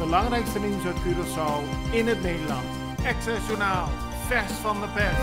belangrijkste nieuws uit Curaçao in het Nederland. Access Journaal, vers van de pers.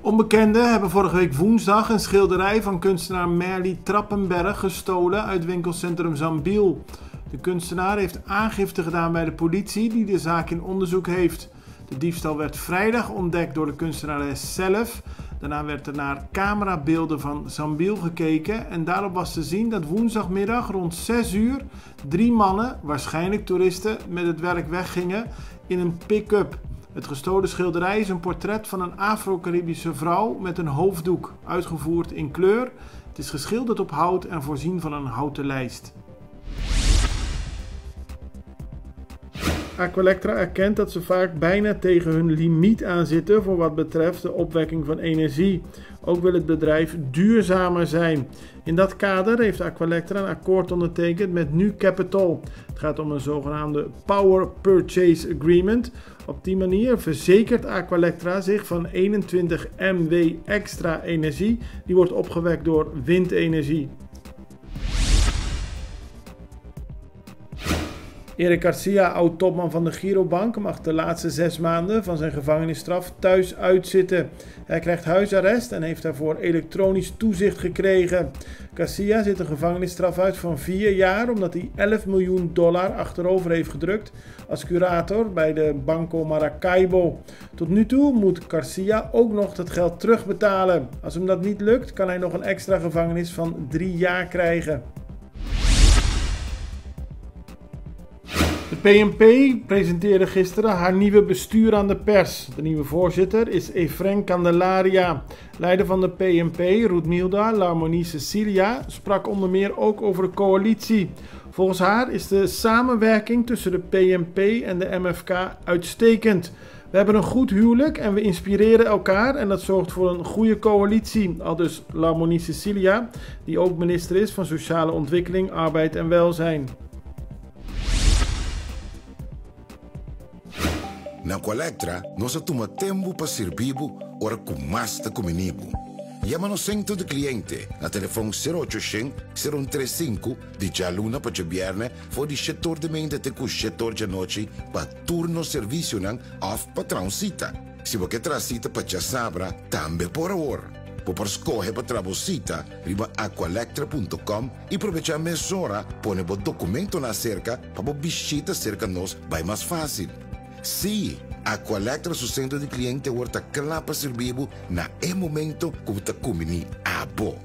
Onbekenden hebben vorige week woensdag een schilderij van kunstenaar Merly Trappenberg gestolen uit winkelcentrum Zambiel. De kunstenaar heeft aangifte gedaan bij de politie die de zaak in onderzoek heeft. De diefstal werd vrijdag ontdekt door de kunstenares zelf. Daarna werd er naar camerabeelden van Zambiel gekeken en daarop was te zien dat woensdagmiddag rond 6 uur 3 mannen, waarschijnlijk toeristen, met het werk weggingen in een pick-up. Het gestolen schilderij is een portret van een Afro-Caribische vrouw met een hoofddoek, uitgevoerd in kleur. Het is geschilderd op hout en voorzien van een houten lijst. Aqualectra erkent dat ze vaak bijna tegen hun limiet aan zitten voor wat betreft de opwekking van energie. Ook wil het bedrijf duurzamer zijn. In dat kader heeft Aqualectra een akkoord ondertekend met Nu Capital. Het gaat om een zogenaamde Power Purchase Agreement. Op die manier verzekert Aqualectra zich van 21 MW extra energie. Die wordt opgewekt door windenergie. Eric Garcia, oud-topman van de Girobank, mag de laatste 6 maanden van zijn gevangenisstraf thuis uitzitten. Hij krijgt huisarrest en heeft daarvoor elektronisch toezicht gekregen. Garcia zit een gevangenisstraf uit van 4 jaar omdat hij $11 miljoen achterover heeft gedrukt als curator bij de Banco Maracaibo. Tot nu toe moet Garcia ook nog dat geld terugbetalen. Als hem dat niet lukt, kan hij nog een extra gevangenis van 3 jaar krijgen. De PNP presenteerde gisteren haar nieuwe bestuur aan de pers. De nieuwe voorzitter is Efren Candelaria. Leider van de PNP, Rudmilda Larmonie Cecilia, sprak onder meer ook over de coalitie. Volgens haar is de samenwerking tussen de PNP en de MFK uitstekend. We hebben een goed huwelijk en we inspireren elkaar en dat zorgt voor een goede coalitie. Aldus Larmonie Cecilia, die ook minister is van Sociale Ontwikkeling, Arbeid en Welzijn. Na Aqualectra, nós toma tempo para servir ora com mais de comunibo. Llama no centro de cliente na telefone 0800 035 de jaluna para viernes voor die setor de mente te com setor de noite para turno serviço nan of patrão cita. Se você traz cita para já sabra, também por hora. Por escolher para trabalhar, riba aqualectra.com e aproveitar a mesura, põe o documento na cerca para visita cerca nós vai mais fácil. Sim, Aqualectra, seu centro de cliente, está claro para servir na momento que você come a bo.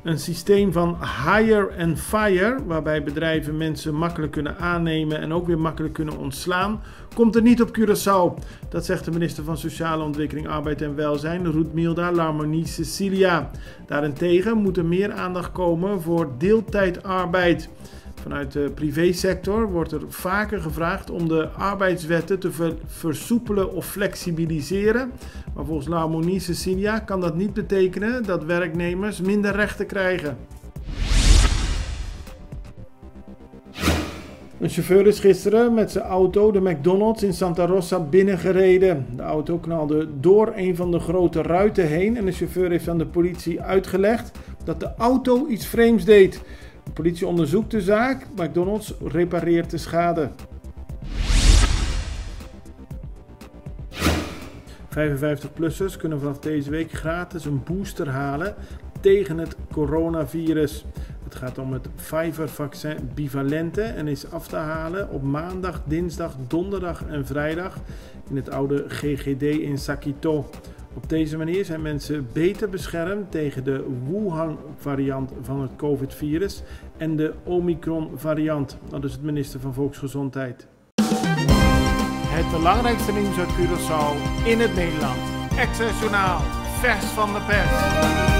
Een systeem van hire and fire, waarbij bedrijven mensen makkelijk kunnen aannemen en ook weer makkelijk kunnen ontslaan, komt er niet op Curaçao. Dat zegt de minister van Sociale Ontwikkeling, Arbeid en Welzijn, Rudmilda Larmonie Cecilia. Daarentegen moet er meer aandacht komen voor deeltijdarbeid. Vanuit de privésector wordt er vaker gevraagd om de arbeidswetten te versoepelen of flexibiliseren. Maar volgens Larmonie Cecilia kan dat niet betekenen dat werknemers minder rechten krijgen. Een chauffeur is gisteren met zijn auto de McDonald's in Santa Rosa binnengereden. De auto knalde door een van de grote ruiten heen en de chauffeur heeft aan de politie uitgelegd dat de auto iets vreemds deed. De politie onderzoekt de zaak, McDonald's repareert de schade. 55-plussers kunnen vanaf deze week gratis een booster halen tegen het coronavirus. Het gaat om het Pfizer-vaccin bivalente en is af te halen op maandag, dinsdag, donderdag en vrijdag in het oude GGD in Sakito. Op deze manier zijn mensen beter beschermd tegen de Wuhan-variant van het COVID-virus en de Omicron-variant. Dat is het minister van Volksgezondheid. Het belangrijkste nieuws uit Curaçao in het Nederland. Access Journaal, vers van de pers.